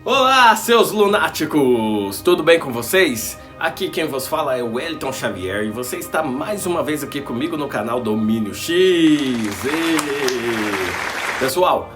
Olá, seus lunáticos! Tudo bem com vocês? Aqui quem vos fala é o Wellington Xavier e você está mais uma vez aqui comigo no canal Domínio X. Pessoal,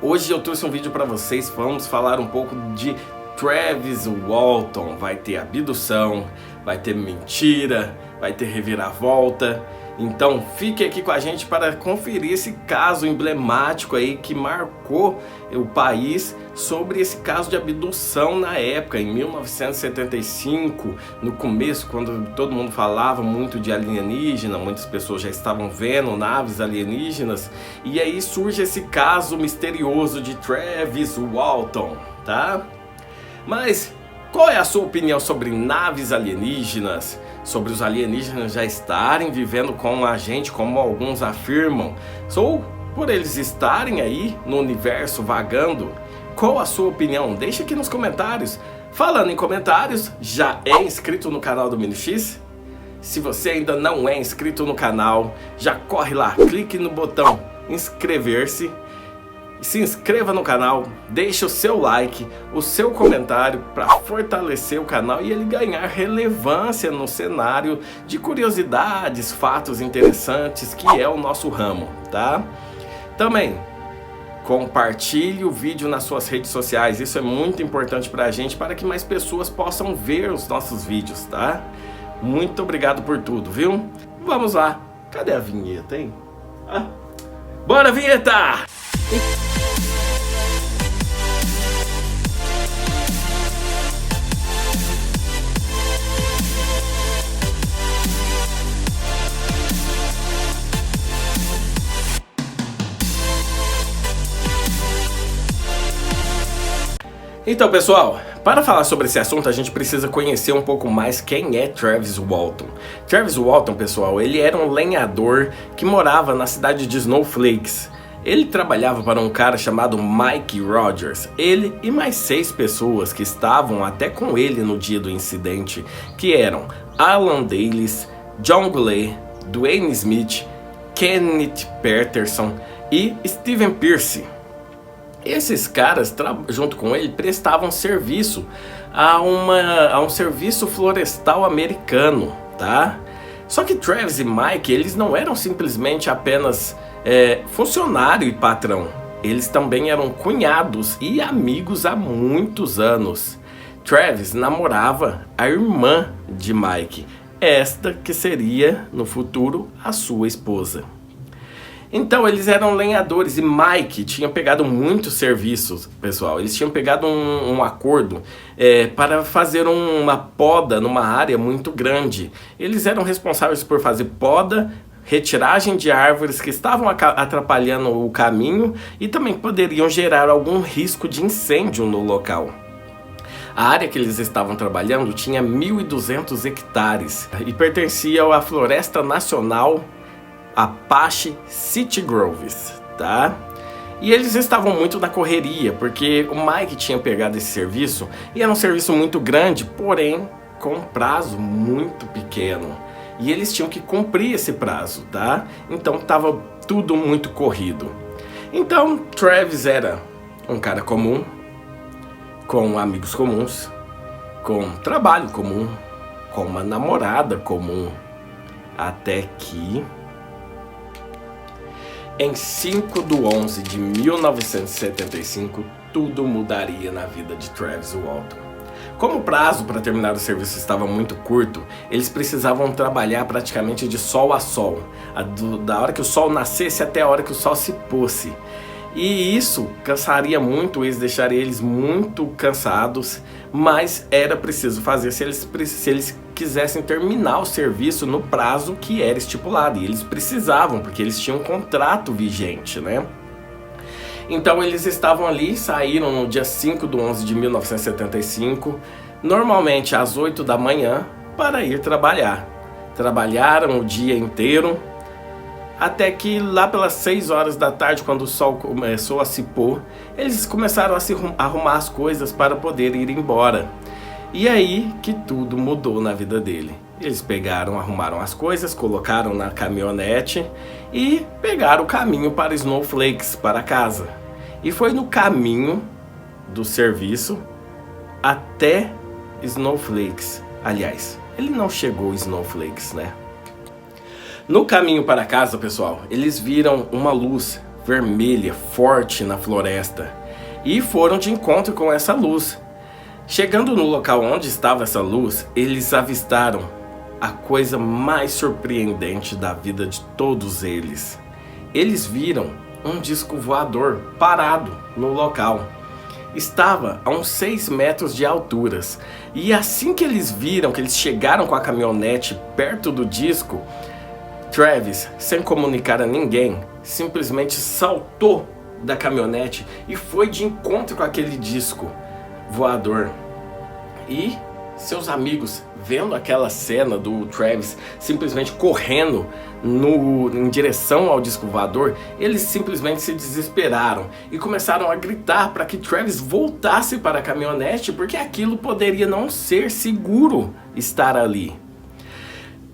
hoje eu trouxe um vídeo para vocês, vamos falar um pouco de Travis Walton. Vai ter abdução, vai ter mentira, vai ter reviravolta. Então fique aqui com a gente para conferir esse caso emblemático aí que marcou o país sobre esse caso de abdução na época, em 1975, no começo, quando todo mundo falava muito de alienígena, muitas pessoas já estavam vendo naves alienígenas, e aí surge esse caso misterioso de Travis Walton, tá? Mas qual é a sua opinião sobre naves alienígenas? Sobre os alienígenas já estarem vivendo com a gente, como alguns afirmam? Ou por eles estarem aí no universo vagando? Qual a sua opinião? Deixa aqui nos comentários. Falando em comentários, já é inscrito no canal Domínio X? Se você ainda não é inscrito no canal, já corre lá, clique no botão inscrever-se. Se inscreva no canal, deixe o seu like, o seu comentário para fortalecer o canal e ele ganhar relevância no cenário de curiosidades, fatos interessantes que é o nosso ramo, tá? Também compartilhe o vídeo nas suas redes sociais, isso é muito importante para a gente, para que mais pessoas possam ver os nossos vídeos, tá? Muito obrigado por tudo, viu? Vamos lá, cadê a vinheta, hein? Bora, vinheta! Então, pessoal, para falar sobre esse assunto a gente precisa conhecer um pouco mais quem é Travis Walton. Travis Walton, pessoal, ele era um lenhador que morava na cidade de Snowflakes. Ele trabalhava para um cara chamado Mike Rogers. Ele e mais 6 pessoas que estavam até com ele no dia do incidente, que eram Alan Dalis, John Goulet, Dwayne Smith, Kenneth Peterson e Steven Pierce. Esses caras, junto com ele, prestavam serviço a um serviço florestal americano, tá? Só que Travis e Mike, eles não eram simplesmente apenas funcionário e patrão. Eles também eram cunhados e amigos há muitos anos. Travis namorava a irmã de Mike, esta que seria, no futuro, a sua esposa. Então eles eram lenhadores e Mike tinha pegado muitos serviços, pessoal. Eles tinham pegado um acordo para fazer uma poda numa área muito grande. Eles eram responsáveis por fazer poda, retiragem de árvores que estavam atrapalhando o caminho e também poderiam gerar algum risco de incêndio no local. A área que eles estavam trabalhando tinha 1.200 hectares e pertencia à Floresta Nacional Apache City Groves, tá? E eles estavam muito na correria, porque o Mike tinha pegado esse serviço e era um serviço muito grande, porém com um prazo muito pequeno. E eles tinham que cumprir esse prazo, tá? Então estava tudo muito corrido. Então Travis era um cara comum, com amigos comuns, com trabalho comum, com uma namorada comum, até que em 5/11/1975, tudo mudaria na vida de Travis Walton. Como o prazo para terminar o serviço estava muito curto, eles precisavam trabalhar praticamente de sol a sol, da hora que o sol nascesse até a hora que o sol se pôsse. E isso cansaria muito eles, deixaria eles muito cansados, mas era preciso fazer se eles quisessem terminar o serviço no prazo que era estipulado. E eles precisavam, porque eles tinham um contrato vigente, né? Então eles estavam ali, saíram no dia 5/11/1975, normalmente às 8 da manhã, para ir trabalhar. Trabalharam o dia inteiro, até que lá pelas 6 horas da tarde, quando o sol começou a se pôr, eles começaram a arrumar as coisas para poder ir embora. E aí que tudo mudou na vida dele. Eles arrumaram as coisas, colocaram na caminhonete e pegaram o caminho para Snowflakes, para casa. E foi no caminho do serviço até Snowflakes. Aliás, ele não chegou a Snowflakes, né? No caminho para casa, pessoal, eles viram uma luz vermelha forte na floresta e foram de encontro com essa luz. Chegando no local onde estava essa luz, eles avistaram a coisa mais surpreendente da vida de todos eles. Eles viram um disco voador parado no local. Estava a uns 6 metros de alturas. E assim que eles viram, que eles chegaram com a caminhonete perto do disco, Travis, sem comunicar a ninguém, simplesmente saltou da caminhonete e foi de encontro com aquele disco voador. E seus amigos, vendo aquela cena do Travis simplesmente correndo em direção ao disco voador, eles simplesmente se desesperaram e começaram a gritar para que Travis voltasse para a caminhonete, porque aquilo poderia não ser seguro estar ali.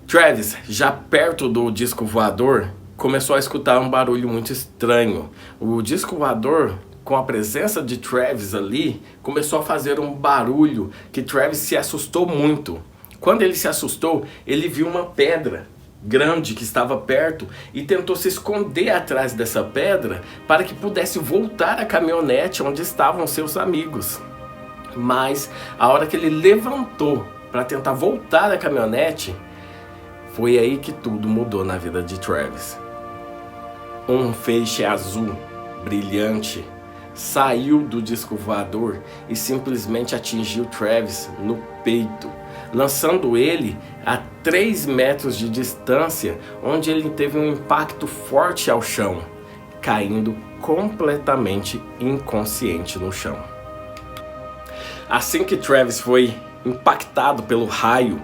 Travis, já perto do disco voador, começou a escutar um barulho muito estranho. O disco voador, com a presença de Travis ali, começou a fazer um barulho que Travis se assustou muito. Quando ele se assustou, ele viu uma pedra grande que estava perto e tentou se esconder atrás dessa pedra para que pudesse voltar à caminhonete onde estavam seus amigos. Mas a hora que ele levantou para tentar voltar à caminhonete, foi aí que tudo mudou na vida de Travis. Um feixe azul, brilhante, saiu do disco voador e simplesmente atingiu Travis no peito, lançando ele a 3 metros de distância, onde ele teve um impacto forte ao chão, caindo completamente inconsciente no chão. Assim que Travis foi impactado pelo raio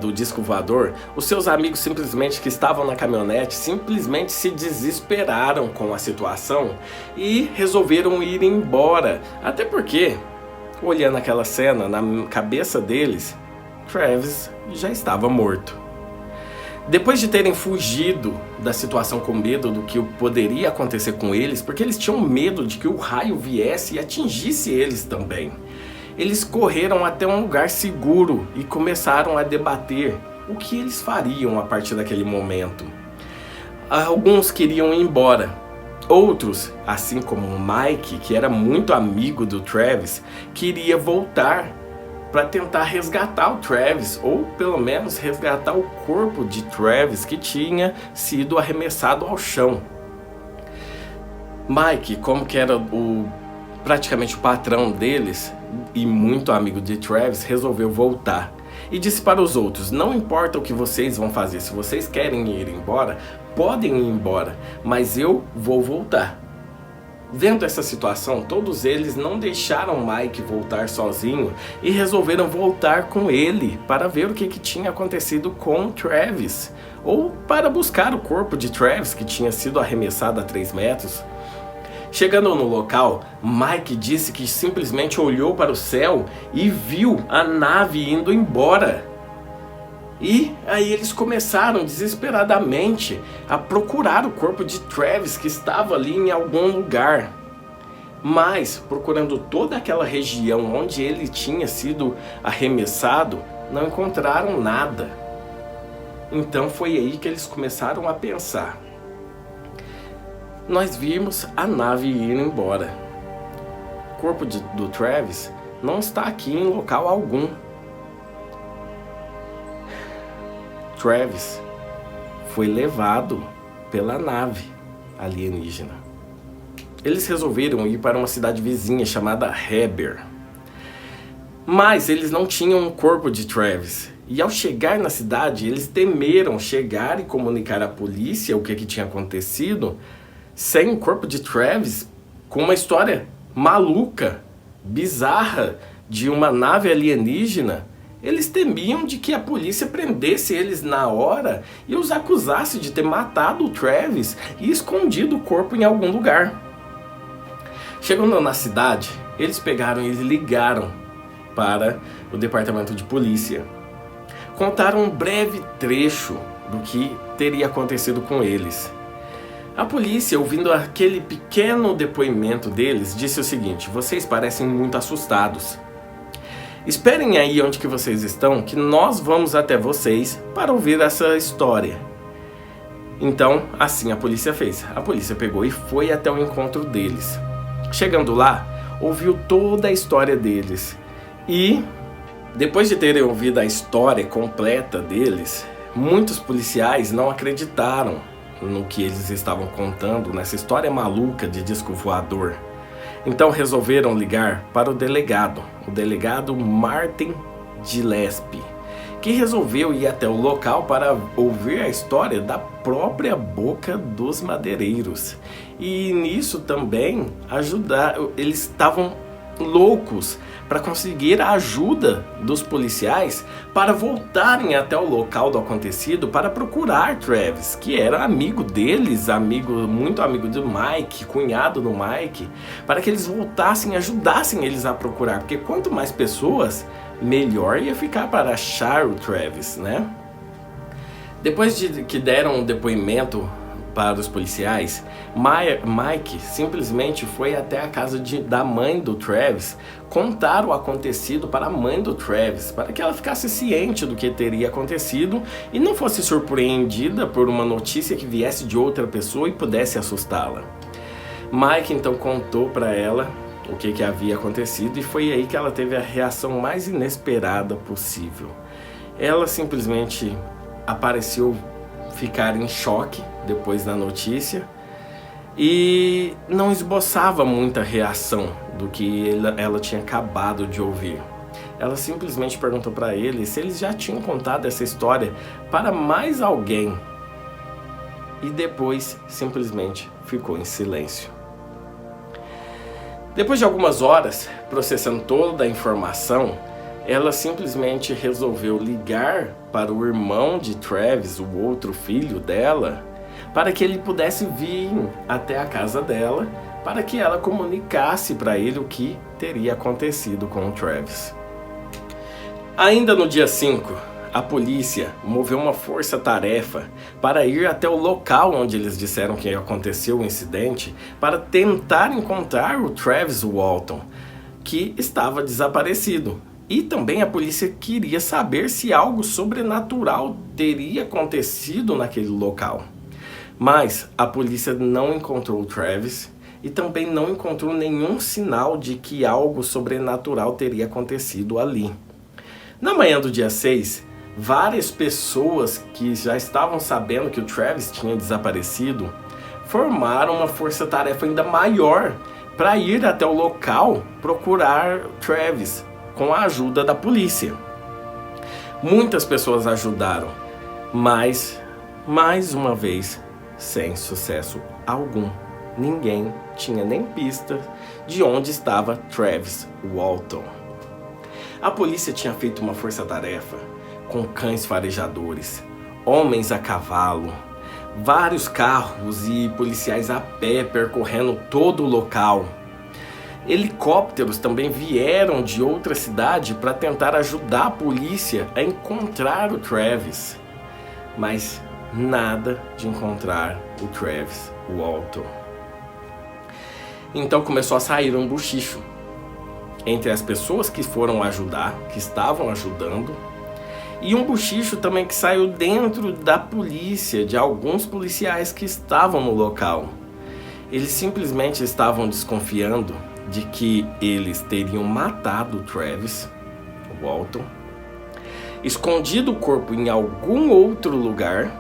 do disco voador, os seus amigos simplesmente que estavam na caminhonete simplesmente se desesperaram com a situação e resolveram ir embora. Até porque, olhando aquela cena, na cabeça deles, Travis já estava morto. Depois de terem fugido da situação com medo do que poderia acontecer com eles, porque eles tinham medo de que o raio viesse e atingisse eles também, eles correram até um lugar seguro e começaram a debater o que eles fariam a partir daquele momento. Alguns queriam ir embora. Outros, assim como o Mike, que era muito amigo do Travis, queria voltar para tentar resgatar o Travis, ou pelo menos resgatar o corpo de Travis que tinha sido arremessado ao chão. Mike, como que era praticamente o patrão deles e muito amigo de Travis, resolveu voltar e disse para os outros: não importa o que vocês vão fazer, se vocês querem ir embora, podem ir embora, mas eu vou voltar. Vendo essa situação, todos eles não deixaram Mike voltar sozinho e resolveram voltar com ele para ver o que tinha acontecido com Travis, ou para buscar o corpo de Travis que tinha sido arremessado a 3 metros. Chegando no local, Mike disse que simplesmente olhou para o céu e viu a nave indo embora. E aí eles começaram desesperadamente a procurar o corpo de Travis que estava ali em algum lugar. Mas, procurando toda aquela região onde ele tinha sido arremessado, não encontraram nada. Então foi aí que eles começaram a pensar: nós vimos a nave ir embora. O corpo do Travis não está aqui em local algum. Travis foi levado pela nave alienígena. Eles resolveram ir para uma cidade vizinha chamada Heber. Mas eles não tinham um corpo de Travis. E ao chegar na cidade, eles temeram chegar e comunicar à polícia o que tinha acontecido sem o corpo de Travis, com uma história maluca, bizarra, de uma nave alienígena. Eles temiam de que a polícia prendesse eles na hora e os acusasse de ter matado o Travis e escondido o corpo em algum lugar. Chegando na cidade, eles pegaram e ligaram para o departamento de polícia. Contaram um breve trecho do que teria acontecido com eles. A polícia, ouvindo aquele pequeno depoimento deles, disse o seguinte: vocês parecem muito assustados. Esperem aí onde que vocês estão, que nós vamos até vocês para ouvir essa história. Então, assim a polícia fez. A polícia pegou e foi até o encontro deles. Chegando lá, ouviu toda a história deles. E, depois de terem ouvido a história completa deles, muitos policiais não acreditaram no que eles estavam contando, nessa história maluca de disco voador. Então resolveram ligar para o delegado Martin Gillespie, que resolveu ir até o local para ouvir a história da própria boca dos madeireiros. E nisso também eles estavam loucos para conseguir a ajuda dos policiais para voltarem até o local do acontecido para procurar Travis, que era amigo deles, muito amigo do Mike, cunhado do Mike, para que eles voltassem e ajudassem eles a procurar, porque quanto mais pessoas, melhor ia ficar para achar o Travis, né? Depois de que deram um depoimento para os policiais, Mike simplesmente foi até a casa da mãe do Travis contar o acontecido para a mãe do Travis, para que ela ficasse ciente do que teria acontecido e não fosse surpreendida por uma notícia que viesse de outra pessoa e pudesse assustá-la. Mike então contou para ela o que havia acontecido e foi aí que ela teve a reação mais inesperada possível. Ela simplesmente apareceu ficar em choque depois da notícia e não esboçava muita reação do que ela tinha acabado de ouvir. Ela simplesmente perguntou para ele se eles já tinham contado essa história para mais alguém e depois simplesmente ficou em silêncio. Depois de algumas horas processando toda a informação, ela simplesmente resolveu ligar para o irmão de Travis, o outro filho dela, para que ele pudesse vir até a casa dela, para que ela comunicasse para ele o que teria acontecido com o Travis. Ainda no dia 5, a polícia moveu uma força-tarefa para ir até o local onde eles disseram que aconteceu o incidente, para tentar encontrar o Travis Walton, que estava desaparecido. E também a polícia queria saber se algo sobrenatural teria acontecido naquele local. Mas a polícia não encontrou o Travis e também não encontrou nenhum sinal de que algo sobrenatural teria acontecido ali. Na manhã do dia 6, várias pessoas que já estavam sabendo que o Travis tinha desaparecido formaram uma força-tarefa ainda maior para ir até o local procurar Travis, com a ajuda da polícia. Muitas pessoas ajudaram, mas, mais uma vez, sem sucesso algum. Ninguém tinha nem pista de onde estava Travis Walton. A polícia tinha feito uma força-tarefa com cães farejadores, homens a cavalo, vários carros e policiais a pé percorrendo todo o local. Helicópteros também vieram de outra cidade para tentar ajudar a polícia a encontrar o Travis. Mas nada de encontrar o Travis Walton. Então começou a sair um bochicho entre as pessoas que foram ajudar, que estavam ajudando, e um bochicho também que saiu dentro da polícia, de alguns policiais que estavam no local. Eles simplesmente estavam desconfiando de que eles teriam matado o Travis Walton, escondido o corpo em algum outro lugar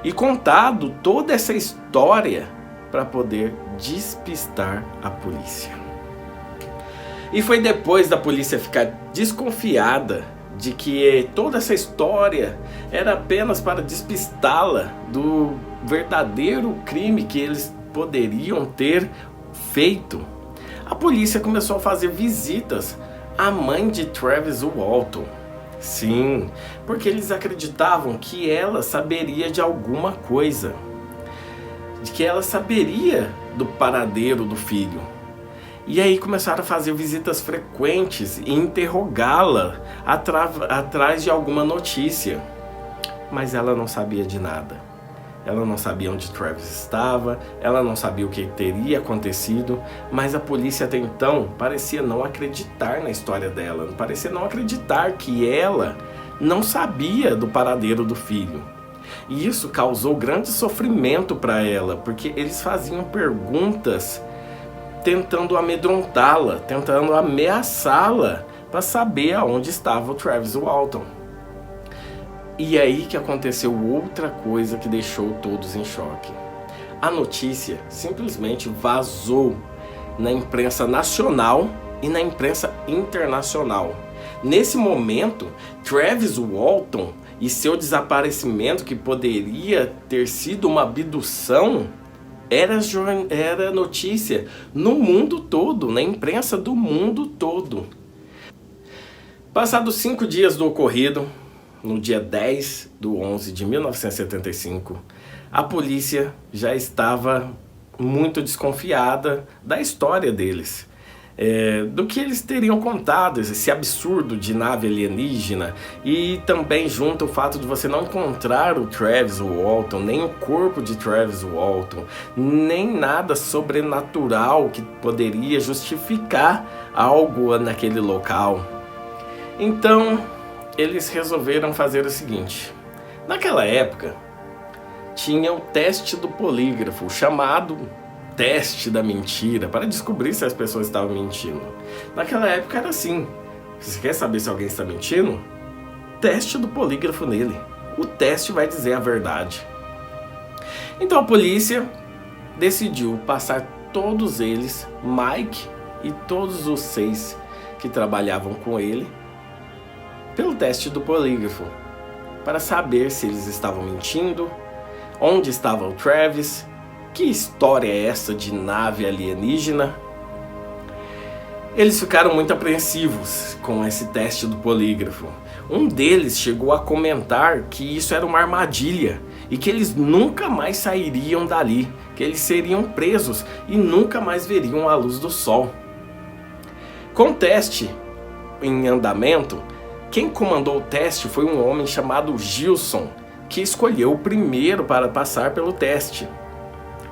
e contado toda essa história para poder despistar a polícia. E foi depois da polícia ficar desconfiada de que toda essa história era apenas para despistá-la do verdadeiro crime que eles poderiam ter feito. A polícia começou a fazer visitas à mãe de Travis Walton. Sim, porque eles acreditavam que ela saberia de alguma coisa, de que ela saberia do paradeiro do filho. E aí começaram a fazer visitas frequentes e interrogá-la atrás de alguma notícia. Mas ela não sabia de nada. ela não sabia onde Travis estava, ela não sabia o que teria acontecido, mas a polícia até então parecia não acreditar na história dela, parecia não acreditar que ela não sabia do paradeiro do filho. E isso causou grande sofrimento para ela, porque eles faziam perguntas tentando amedrontá-la, tentando ameaçá-la para saber aonde estava o Travis Walton. E aí que aconteceu outra coisa que deixou todos em choque. A notícia simplesmente vazou na imprensa nacional e na imprensa internacional. Nesse momento, Travis Walton e seu desaparecimento, que poderia ter sido uma abdução, era notícia no mundo todo, na imprensa do mundo todo. Passados 5 dias do ocorrido, no dia 10/11 de 1975, a polícia já estava muito desconfiada da história deles. Do que eles teriam contado, esse absurdo de nave alienígena, e também junto o fato de você não encontrar o Travis Walton, nem o corpo de Travis Walton, nem nada sobrenatural que poderia justificar algo naquele local. Então, eles resolveram fazer o seguinte: naquela época, tinha o teste do polígrafo, chamado teste da mentira, para descobrir se as pessoas estavam mentindo. Naquela época era assim: você quer saber se alguém está mentindo? Teste do polígrafo nele. O teste vai dizer a verdade. Então a polícia decidiu passar todos eles, Mike e todos os 6 que trabalhavam com ele, pelo teste do polígrafo, para saber se eles estavam mentindo, onde estava o Travis, que história é essa de nave alienígena. Eles ficaram muito apreensivos com esse teste do polígrafo. Um deles chegou a comentar que isso era uma armadilha e que eles nunca mais sairiam dali, que eles seriam presos e nunca mais veriam a luz do sol. Com o teste em andamento, quem comandou o teste foi um homem chamado Gilson, que escolheu o primeiro para passar pelo teste.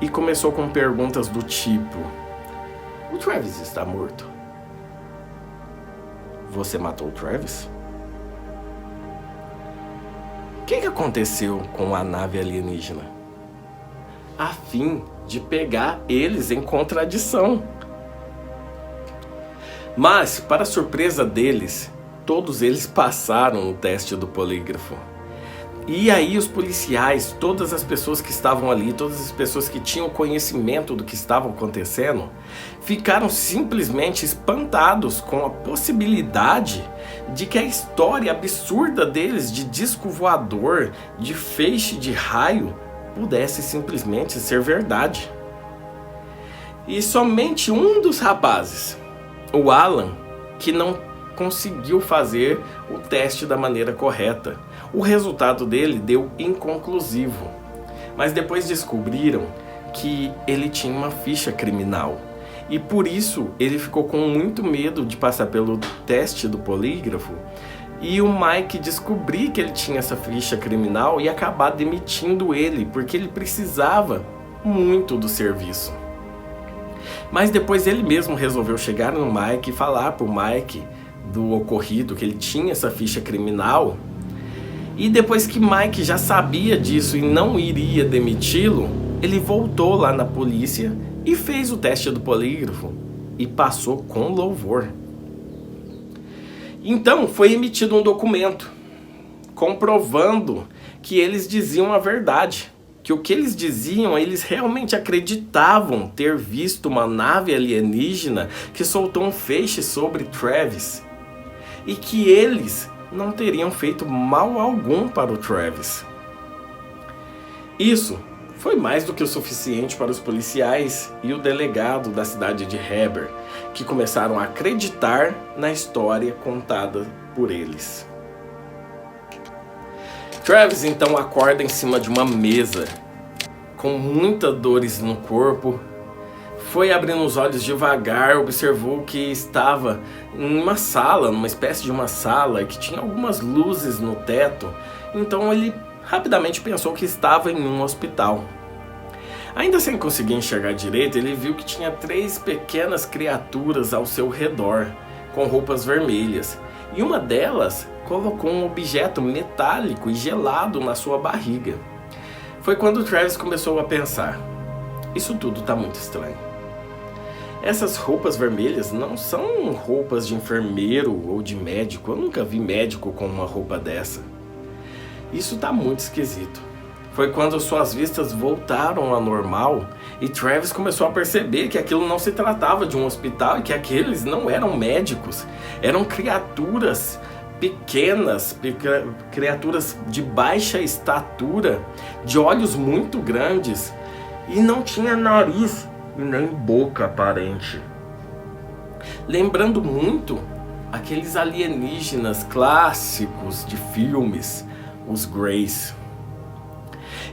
E começou com perguntas do tipo: o Travis está morto? Você matou o Travis? O que aconteceu com a nave alienígena? A fim de pegar eles em contradição. Mas, para surpresa deles, todos eles passaram no teste do polígrafo. E aí os policiais, todas as pessoas que estavam ali, todas as pessoas que tinham conhecimento do que estava acontecendo, ficaram simplesmente espantados com a possibilidade de que a história absurda deles de disco voador, de feixe de raio, pudesse simplesmente ser verdade. E somente um dos rapazes, o Alan, que não conseguiu fazer o teste da maneira correta. O resultado dele deu inconclusivo, mas depois descobriram que ele tinha uma ficha criminal e por isso ele ficou com muito medo de passar pelo teste do polígrafo e o Mike descobrir que ele tinha essa ficha criminal e acabar demitindo ele, porque ele precisava muito do serviço. Mas depois ele mesmo resolveu chegar no Mike e falar pro Mike do ocorrido, que ele tinha essa ficha criminal. E depois que Mike já sabia disso e não iria demiti-lo, ele voltou lá na polícia e fez o teste do polígrafo e passou com louvor. Então foi emitido um documento comprovando que eles diziam a verdade, que o que eles diziam, eles realmente acreditavam ter visto uma nave alienígena que soltou um feixe sobre Travis e que eles não teriam feito mal algum para o Travis. Isso foi mais do que o suficiente para os policiais e o delegado da cidade de Heber, que começaram a acreditar na história contada por eles. Travis então acorda em cima de uma mesa, com muitas dores no corpo. Foi abrindo os olhos devagar, observou que estava em uma sala, numa espécie de uma sala, que tinha algumas luzes no teto. Então ele rapidamente pensou que estava em um hospital. Ainda sem conseguir enxergar direito, ele viu que tinha 3 pequenas criaturas ao seu redor, com roupas vermelhas, e uma delas colocou um objeto metálico e gelado na sua barriga. Foi quando Travis começou a pensar: isso tudo está muito estranho. Essas roupas vermelhas não são roupas de enfermeiro ou de médico. Eu nunca vi médico com uma roupa dessa. Isso está muito esquisito. Foi quando suas vistas voltaram ao normal e Travis começou a perceber que aquilo não se tratava de um hospital e que aqueles não eram médicos. Eram criaturas pequenas, criaturas de baixa estatura, de olhos muito grandes e não tinha nariz e nem boca aparente. Lembrando muito aqueles alienígenas clássicos de filmes, os Greys.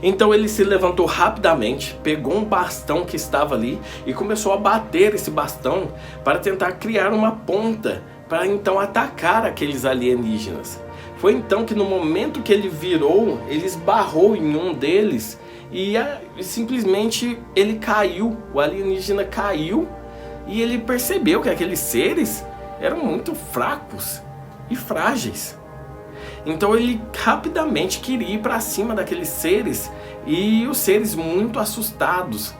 Então ele se levantou rapidamente, pegou um bastão que estava ali e começou a bater esse bastão para tentar criar uma ponta para então atacar aqueles alienígenas. Foi então que no momento que ele virou, ele esbarrou em um deles e simplesmente ele caiu, o alienígena caiu e ele percebeu que aqueles seres eram muito fracos e frágeis. Então ele rapidamente queria ir para cima daqueles seres e os seres muito assustados,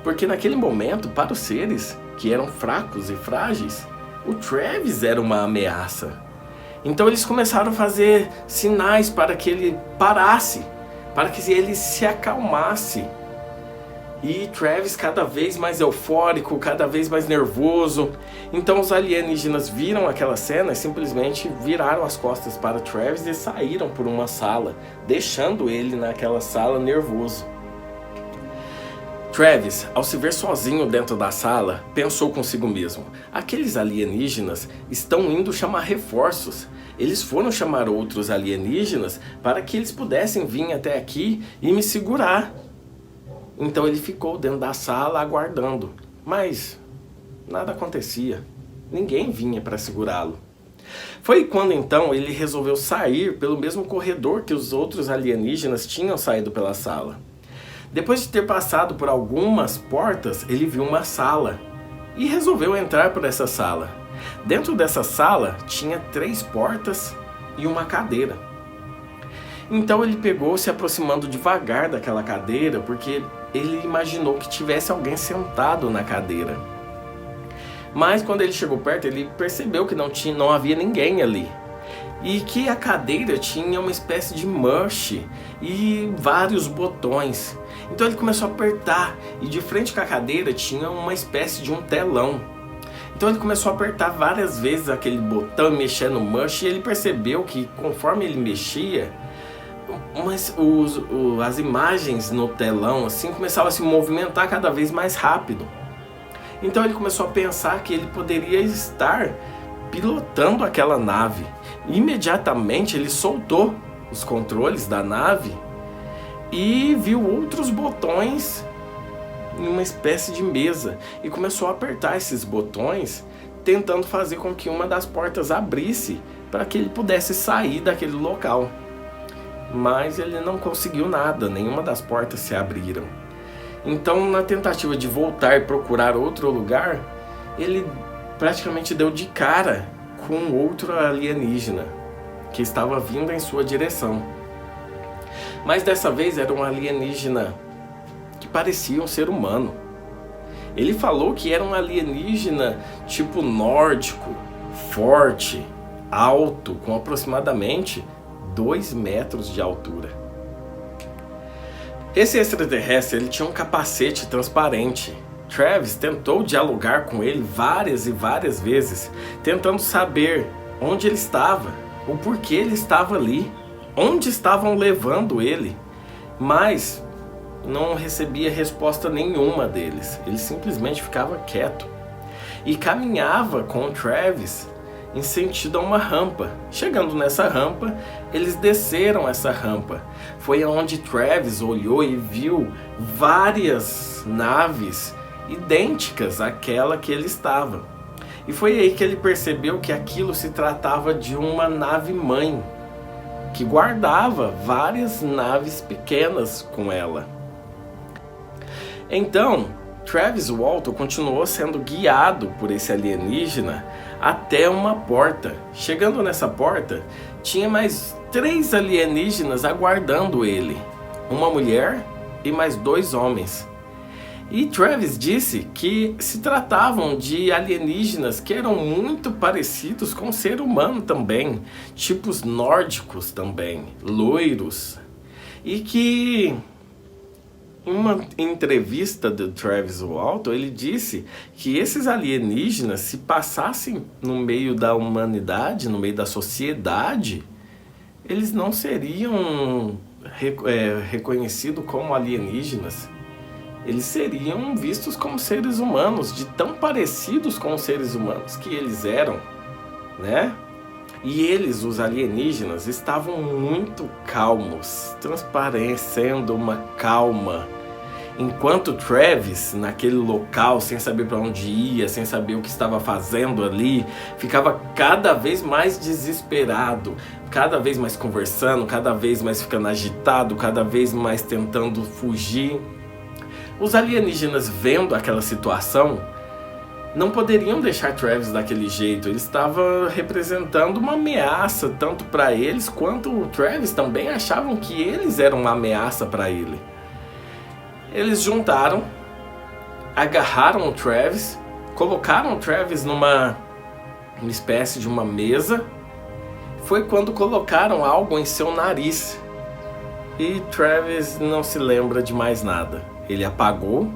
porque naquele momento, para os seres que eram fracos e frágeis, o Travis era uma ameaça. Então eles começaram a fazer sinais para que ele parasse, para que ele se acalmasse. E Travis cada vez mais eufórico, cada vez mais nervoso. Então os alienígenas viram aquela cena e simplesmente viraram as costas para Travis e saíram por uma sala, deixando ele naquela sala nervoso. Travis, ao se ver sozinho dentro da sala, pensou consigo mesmo: aqueles alienígenas estão indo chamar reforços. Eles foram chamar outros alienígenas para que eles pudessem vir até aqui e me segurar. Então ele ficou dentro da sala aguardando, mas nada acontecia, ninguém vinha para segurá-lo. Foi quando então ele resolveu sair pelo mesmo corredor que os outros alienígenas tinham saído pela sala. Depois de ter passado por algumas portas, ele viu uma sala e resolveu entrar por essa sala. Dentro dessa sala tinha 3 portas e uma cadeira. Então ele pegou se aproximando devagar daquela cadeira, porque ele imaginou que tivesse alguém sentado na cadeira. Mas quando ele chegou perto, ele percebeu que não havia ninguém ali. E que a cadeira tinha uma espécie de manche e vários botões. Então ele começou a apertar, e de frente com a cadeira tinha uma espécie de um telão. Então ele começou a apertar várias vezes aquele botão, mexer no manche, e ele percebeu que conforme ele mexia, as imagens no telão assim começavam a se movimentar cada vez mais rápido. Então ele começou a pensar que ele poderia estar pilotando aquela nave. Imediatamente ele soltou os controles da nave e viu outros botões em uma espécie de mesa e começou a apertar esses botões, tentando fazer com que uma das portas abrisse para que ele pudesse sair daquele local. Mas ele não conseguiu nada, nenhuma das portas se abriram. Então, na tentativa de voltar e procurar outro lugar, ele praticamente deu de cara com outro alienígena que estava vindo em sua direção. Mas dessa vez era um alienígena que parecia um ser humano. Ele falou que era um alienígena tipo nórdico, forte, alto, com aproximadamente 2 metros de altura. Esse extraterrestre ele tinha um capacete transparente. Travis tentou dialogar com ele várias e várias vezes, tentando saber onde ele estava, o porquê ele estava ali, onde estavam levando ele, mas não recebia resposta nenhuma deles. Ele simplesmente ficava quieto e caminhava com o Travis em sentido a uma rampa. Chegando nessa rampa, eles desceram essa rampa. Foi onde Travis olhou e viu várias naves idênticas àquela que ele estava. E foi aí que ele percebeu que aquilo se tratava de uma nave-mãe. que guardava várias naves pequenas com ela. Então, Travis Walton continuou sendo guiado por esse alienígena até uma porta. Chegando nessa porta, tinha mais 3 alienígenas aguardando ele, uma mulher e mais 2 homens. E Travis disse que se tratavam de alienígenas que eram muito parecidos com o ser humano também, tipos nórdicos também, loiros. E que em uma entrevista do Travis Walton, ele disse que esses alienígenas, se passassem no meio da humanidade, no meio da sociedade, eles não seriam reconhecidos como alienígenas. Eles seriam vistos como seres humanos, de tão parecidos com os seres humanos que eles eram, né? E eles, os alienígenas, estavam muito calmos, transparecendo uma calma. Enquanto Travis, naquele local, sem saber para onde ia, sem saber o que estava fazendo ali, ficava cada vez mais desesperado, cada vez mais conversando, cada vez mais ficando agitado, cada vez mais tentando fugir. Os alienígenas, vendo aquela situação, não poderiam deixar Travis daquele jeito. Ele estava representando uma ameaça tanto para eles quanto o Travis também achavam que eles eram uma ameaça para ele. Eles juntaram, agarraram o Travis, colocaram o Travis numa espécie de uma mesa. Foi quando colocaram algo em seu nariz e Travis não se lembra de mais nada. Ele apagou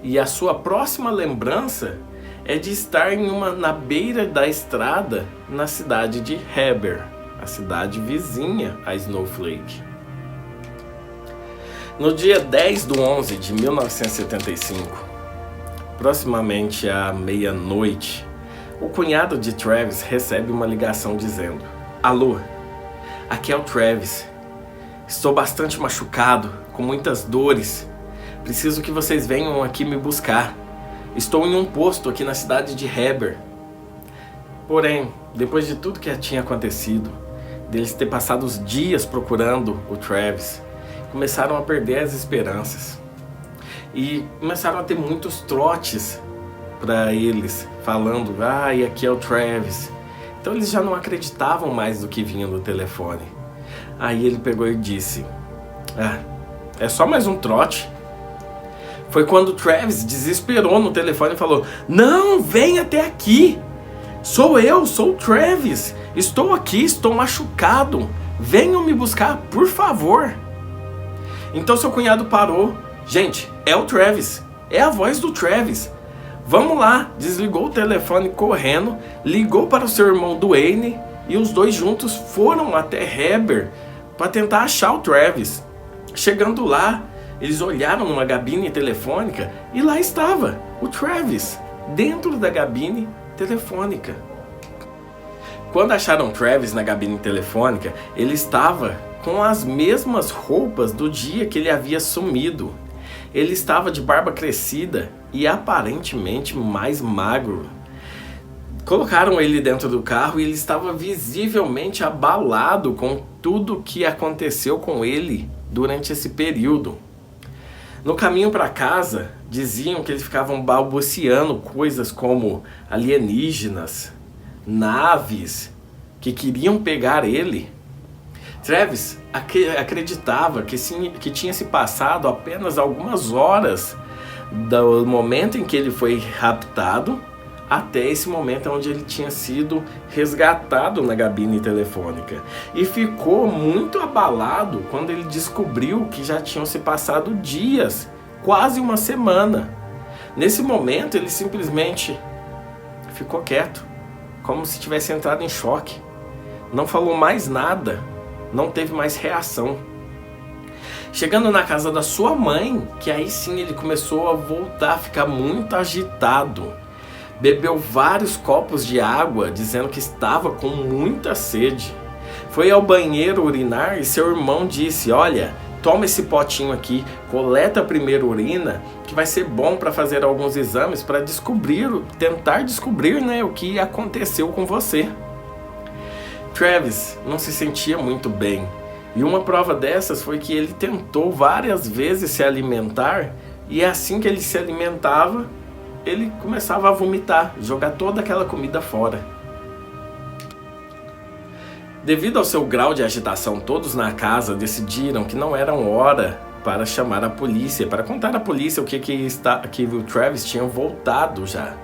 e a sua próxima lembrança é de estar na beira da estrada na cidade de Heber, a cidade vizinha a Snowflake. No dia 10/11 de 1975, proximamente à meia-noite, o cunhado de Travis recebe uma ligação dizendo: "Alô, aqui é o Travis. Estou bastante machucado, com muitas dores. Preciso que vocês venham aqui me buscar. Estou em um posto aqui na cidade de Heber." Porém, depois de tudo que tinha acontecido, deles ter passado os dias procurando o Travis, começaram a perder as esperanças. E começaram a ter muitos trotes para eles, falando: e aqui é o Travis. Então eles já não acreditavam mais do que vinha no telefone. Aí ele pegou e disse: é só mais um trote. Foi quando Travis desesperou no telefone e falou: "Não, vem até aqui. Sou eu, sou o Travis. Estou aqui, estou machucado. Venham me buscar, por favor." Então seu cunhado parou. Gente, é o Travis. É a voz do Travis. Vamos lá. Desligou o telefone correndo, ligou para o seu irmão Duane e os dois juntos foram até Heber para tentar achar o Travis. Chegando lá, eles olharam numa gabine telefônica e lá estava o Travis, dentro da gabine telefônica. Quando acharam Travis na gabine telefônica, ele estava com as mesmas roupas do dia que ele havia sumido. Ele estava de barba crescida e aparentemente mais magro. Colocaram ele dentro do carro e ele estava visivelmente abalado com tudo que aconteceu com ele durante esse período. No caminho para casa, diziam que eles ficavam balbuciando coisas como alienígenas, naves que queriam pegar ele. Travis acreditava que tinha se passado apenas algumas horas do momento em que ele foi raptado até esse momento onde ele tinha sido resgatado na gabine telefônica. E ficou muito abalado quando ele descobriu que já tinham se passado dias, quase uma semana. Nesse momento ele simplesmente ficou quieto, como se tivesse entrado em choque. Não falou mais nada, não teve mais reação. Chegando na casa da sua mãe, que aí sim ele começou a voltar a ficar muito agitado. Bebeu vários copos de água, dizendo que estava com muita sede. Foi ao banheiro urinar e seu irmão disse: "Olha, toma esse potinho aqui, coleta a primeira urina, que vai ser bom para fazer alguns exames para tentar descobrir, né, o que aconteceu com você." Travis não se sentia muito bem. E uma prova dessas foi que ele tentou várias vezes se alimentar e assim que ele se alimentava, ele começava a vomitar, jogar toda aquela comida fora. Devido ao seu grau de agitação, todos na casa decidiram que não era hora para chamar a polícia, para contar à polícia que o Travis tinha voltado já.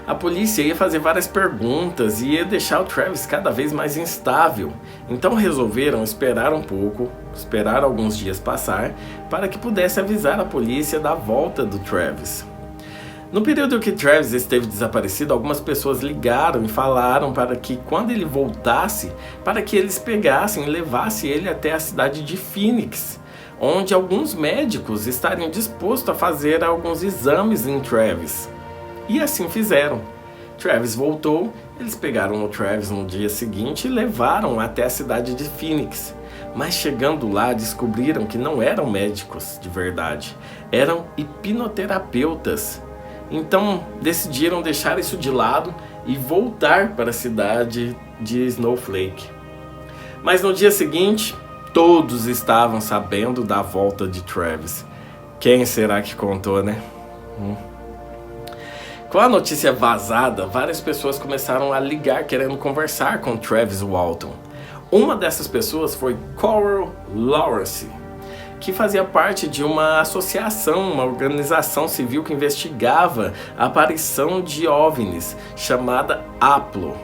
A polícia ia fazer várias perguntas e ia deixar o Travis cada vez mais instável. Então resolveram esperar um pouco, esperar alguns dias passar, para que pudesse avisar a polícia da volta do Travis. No período em que Travis esteve desaparecido, algumas pessoas ligaram e falaram para que quando ele voltasse, para que eles pegassem e levassem ele até a cidade de Phoenix, onde alguns médicos estariam dispostos a fazer alguns exames em Travis. E assim fizeram. Travis voltou, eles pegaram o Travis no dia seguinte e levaram até a cidade de Phoenix. Mas chegando lá, descobriram que não eram médicos de verdade, eram hipnoterapeutas. Então decidiram deixar isso de lado e voltar para a cidade de Snowflake. Mas no dia seguinte, todos estavam sabendo da volta de Travis. Quem será que contou, né? Com a notícia vazada, várias pessoas começaram a ligar querendo conversar com Travis Walton. Uma dessas pessoas foi Coral Lawrence, que fazia parte de uma associação, uma organização civil que investigava a aparição de OVNIs, chamada APLO.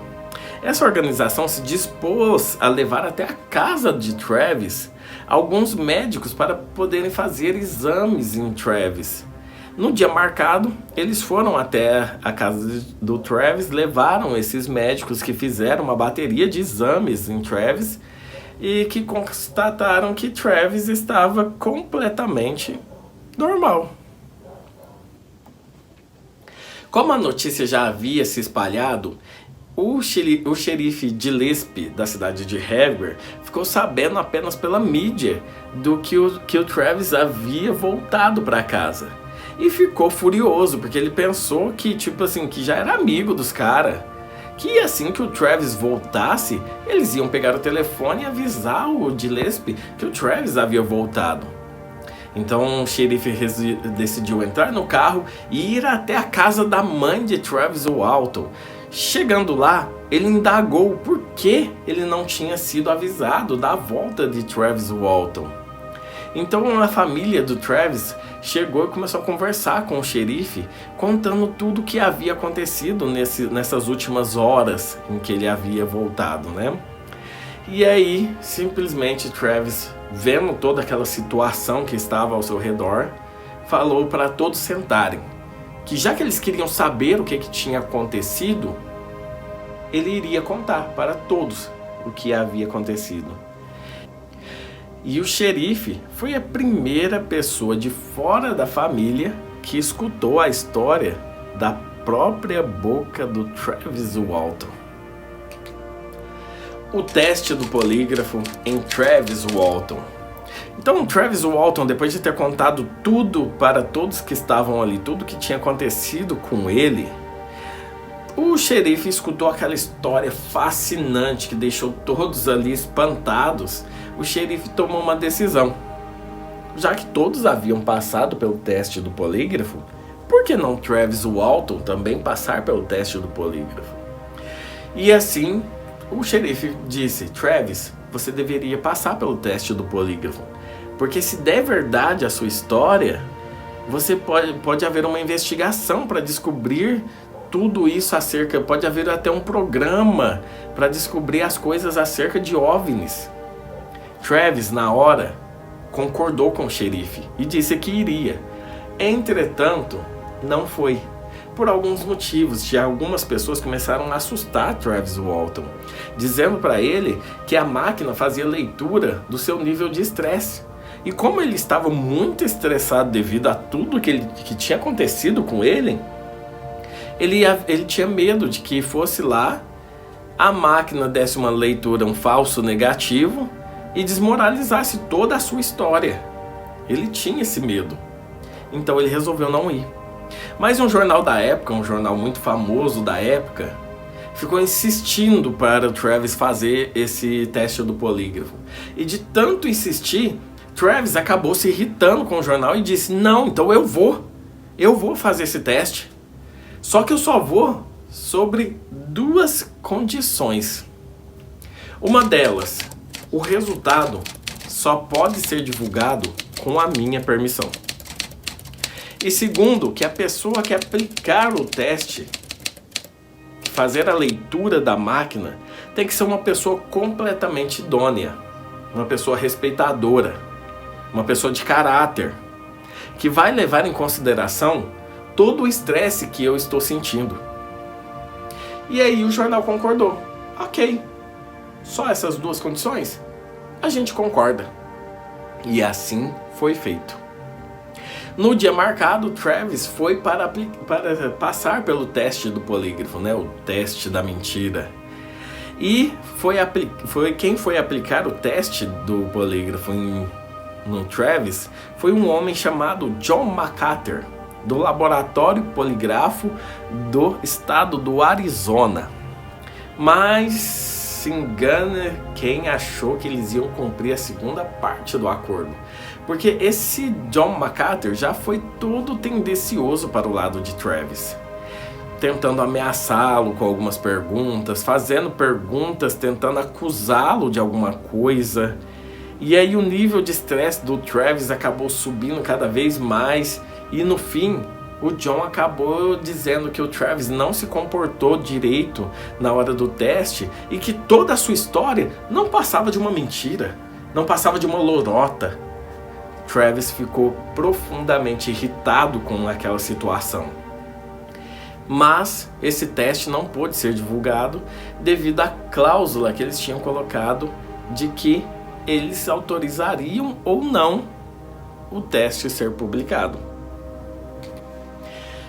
Essa organização se dispôs a levar até a casa de Travis alguns médicos para poderem fazer exames em Travis. No dia marcado, eles foram até a casa do Travis, levaram esses médicos que fizeram uma bateria de exames em Travis e que constataram que Travis estava completamente normal. Como a notícia já havia se espalhado, o xerife de Gillespie, da cidade de Haverhill, ficou sabendo apenas pela mídia do que o Travis havia voltado para casa. E ficou furioso, porque ele pensou que, que já era amigo dos caras. Que assim que o Travis voltasse, eles iam pegar o telefone e avisar o Gillespie que o Travis havia voltado. Então o xerife decidiu entrar no carro e ir até a casa da mãe de Travis Walton. Chegando lá, ele indagou por que ele não tinha sido avisado da volta de Travis Walton. Então a família do Travis chegou e começou a conversar com o xerife, contando tudo o que havia acontecido nessas últimas horas em que ele havia voltado, né? E aí, simplesmente Travis, vendo toda aquela situação que estava ao seu redor, falou para todos sentarem, que já que eles queriam saber o que tinha acontecido, ele iria contar para todos o que havia acontecido. E o xerife foi a primeira pessoa de fora da família que escutou a história da própria boca do Travis Walton. O teste do polígrafo em Travis Walton. Então, Travis Walton, depois de ter contado tudo para todos que estavam ali, tudo que tinha acontecido com ele, o xerife escutou aquela história fascinante que deixou todos ali espantados. O xerife tomou uma decisão. Já que todos haviam passado pelo teste do polígrafo, por que não Travis Walton também passar pelo teste do polígrafo? E assim, o xerife disse: Travis, você deveria passar pelo teste do polígrafo, porque se der verdade a sua história, você pode haver uma investigação para descobrir tudo isso acerca, pode haver até um programa para descobrir as coisas acerca de OVNIs. Travis, na hora, concordou com o xerife e disse que iria. Entretanto, não foi. Por alguns motivos, algumas pessoas começaram a assustar Travis Walton, dizendo para ele que a máquina fazia leitura do seu nível de estresse. E como ele estava muito estressado devido a tudo que tinha acontecido com ele tinha medo de que fosse lá, a máquina desse uma leitura, um falso negativo, e desmoralizasse toda a sua história. Ele tinha esse medo. Então ele resolveu não ir. Mas um jornal da época, um jornal muito famoso da época, ficou insistindo para o Travis fazer esse teste do polígrafo. E de tanto insistir, Travis acabou se irritando com o jornal e disse: não, então eu vou fazer esse teste. Só que eu só vou sobre duas condições. Uma delas, o resultado só pode ser divulgado com a minha permissão. E segundo, que a pessoa que aplicar o teste, fazer a leitura da máquina, tem que ser uma pessoa completamente idônea, uma pessoa respeitadora, uma pessoa de caráter, que vai levar em consideração todo o estresse que eu estou sentindo. E aí o jornal concordou. Ok, só essas duas condições? A gente concorda. E assim foi feito. No dia marcado, Travis foi para passar pelo teste do polígrafo, né? O teste da mentira. E quem foi aplicar o teste do polígrafo no Travis foi um homem chamado John McAteer, do Laboratório Poligrafo do estado do Arizona. Mas se engana quem achou que eles iam cumprir a segunda parte do acordo. Porque esse John McAteer já foi todo tendencioso para o lado de Travis, tentando ameaçá-lo com algumas perguntas, fazendo perguntas, tentando acusá-lo de alguma coisa. E aí o nível de estresse do Travis acabou subindo cada vez mais e no fim o John acabou dizendo que o Travis não se comportou direito na hora do teste e que toda a sua história não passava de uma mentira, não passava de uma lorota. Travis ficou profundamente irritado com aquela situação. Mas esse teste não pôde ser divulgado devido à cláusula que eles tinham colocado de que eles autorizariam ou não o teste ser publicado.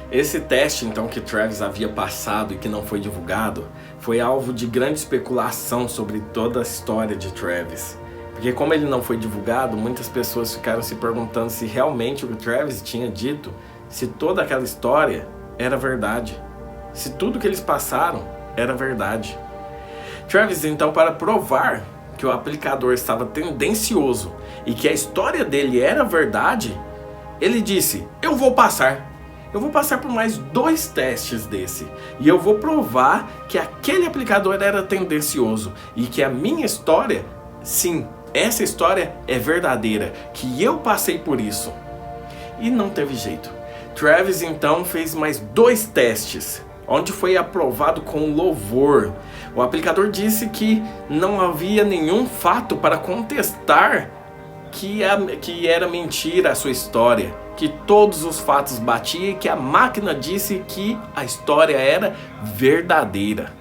Esse teste, então, que Travis havia passado e que não foi divulgado, foi alvo de grande especulação sobre toda a história de Travis. Porque como ele não foi divulgado, muitas pessoas ficaram se perguntando se realmente o que o Travis tinha dito, se toda aquela história era verdade, se tudo que eles passaram era verdade. Travis, então, para provar que o aplicador estava tendencioso e que a história dele era verdade, ele disse: eu vou passar por mais 2 testes desse e eu vou provar que aquele aplicador era tendencioso e que a minha história, sim, essa história é verdadeira, que eu passei por isso. E não teve jeito. Travis então fez mais 2 testes, onde foi aprovado com louvor. O aplicador disse que não havia nenhum fato para contestar que era mentira a sua história, que todos os fatos batiam e que a máquina disse que a história era verdadeira.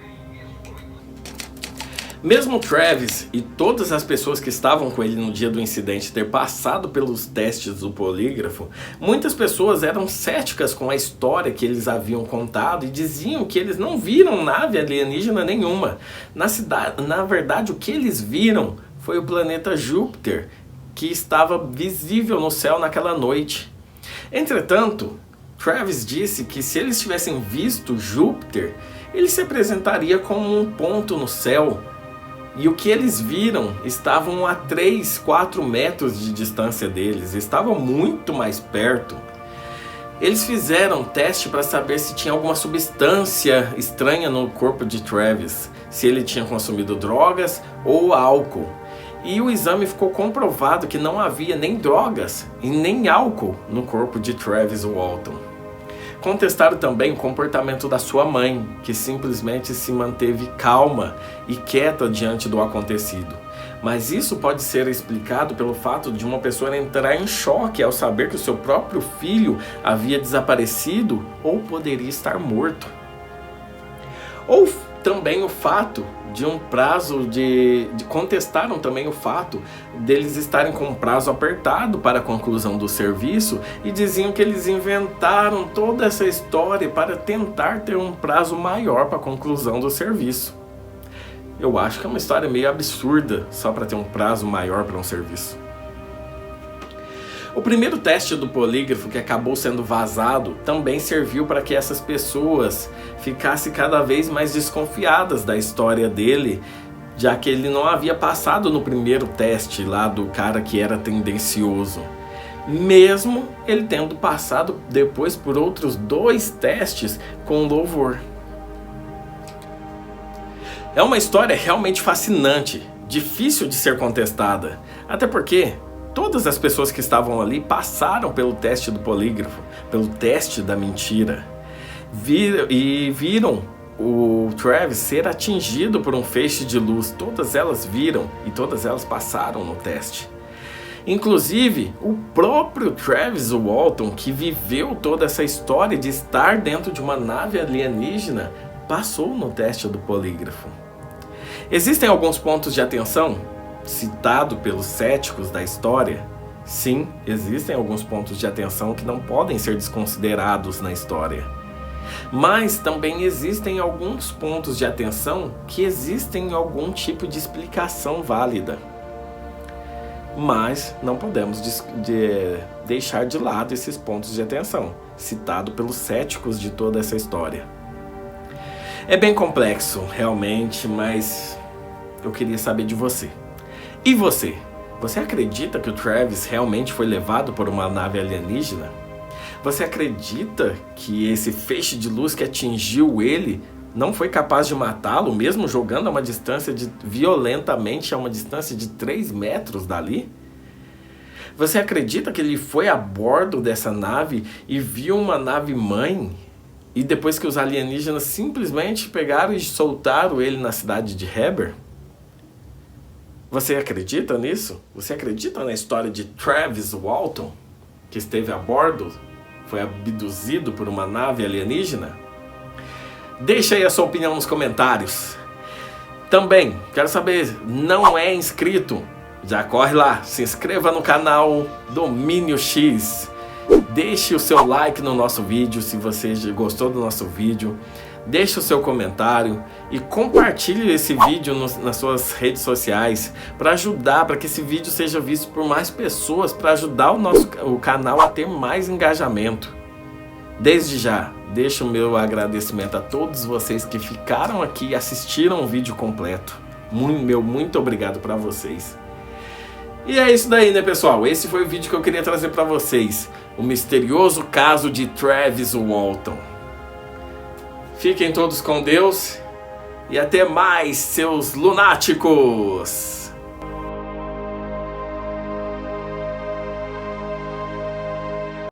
Mesmo Travis e todas as pessoas que estavam com ele no dia do incidente ter passado pelos testes do polígrafo, muitas pessoas eram céticas com a história que eles haviam contado e diziam que eles não viram nave alienígena nenhuma. Na verdade, o que eles viram foi o planeta Júpiter, que estava visível no céu naquela noite. Entretanto, Travis disse que se eles tivessem visto Júpiter, ele se apresentaria como um ponto no céu. E o que eles viram estavam a 3, 4 metros de distância deles, estavam muito mais perto. Eles fizeram um teste para saber se tinha alguma substância estranha no corpo de Travis, se ele tinha consumido drogas ou álcool. E o exame ficou comprovado que não havia nem drogas e nem álcool no corpo de Travis Walton. Contestaram também o comportamento da sua mãe, que simplesmente se manteve calma e quieta diante do acontecido. Mas isso pode ser explicado pelo fato de uma pessoa entrar em choque ao saber que o seu próprio filho havia desaparecido ou poderia estar morto. Ou também o fato de um prazo contestaram também o fato deles estarem com um prazo apertado para a conclusão do serviço e diziam que eles inventaram toda essa história para tentar ter um prazo maior para a conclusão do serviço. Eu acho que é uma história meio absurda só para ter um prazo maior para um serviço. O primeiro teste do polígrafo, que acabou sendo vazado, também serviu para que essas pessoas ficassem cada vez mais desconfiadas da história dele, já que ele não havia passado no primeiro teste lá do cara que era tendencioso, mesmo ele tendo passado depois por outros 2 testes com louvor. É uma história realmente fascinante, difícil de ser contestada, até porque todas as pessoas que estavam ali passaram pelo teste do polígrafo, pelo teste da mentira, viram o Travis ser atingido por um feixe de luz. Todas elas viram e todas elas passaram no teste. Inclusive, o próprio Travis Walton, que viveu toda essa história de estar dentro de uma nave alienígena, passou no teste do polígrafo. Existem alguns pontos de atenção citados pelos céticos da história. Sim, existem alguns pontos de atenção que não podem ser desconsiderados na história. Mas também existem alguns pontos de atenção que existem algum tipo de explicação válida. Mas não podemos deixar de lado esses pontos de atenção, citados pelos céticos de toda essa história. É bem complexo, realmente, mas eu queria saber de você. E você? Você acredita que o Travis realmente foi levado por uma nave alienígena? Você acredita que esse feixe de luz que atingiu ele não foi capaz de matá-lo, mesmo jogando a uma distância violentamente a uma distância de 3 metros dali? Você acredita que ele foi a bordo dessa nave e viu uma nave mãe? E depois que os alienígenas simplesmente pegaram e soltaram ele na cidade de Heber? Você acredita nisso? Você acredita na história de Travis Walton, que esteve a bordo, foi abduzido por uma nave alienígena? Deixa aí a sua opinião nos comentários. Também, quero saber, não é inscrito? Já corre lá, se inscreva no canal Domínio X. Deixe o seu like no nosso vídeo se você gostou do nosso vídeo. Deixe o seu comentário e compartilhe esse vídeo nas suas redes sociais para ajudar, para que esse vídeo seja visto por mais pessoas, para ajudar o canal a ter mais engajamento. Desde já, deixo o meu agradecimento a todos vocês que ficaram aqui e assistiram o vídeo completo. Muito obrigado para vocês. E é isso daí, né, pessoal? Esse foi o vídeo que eu queria trazer para vocês. O misterioso caso de Travis Walton. Fiquem todos com Deus e até mais, seus lunáticos!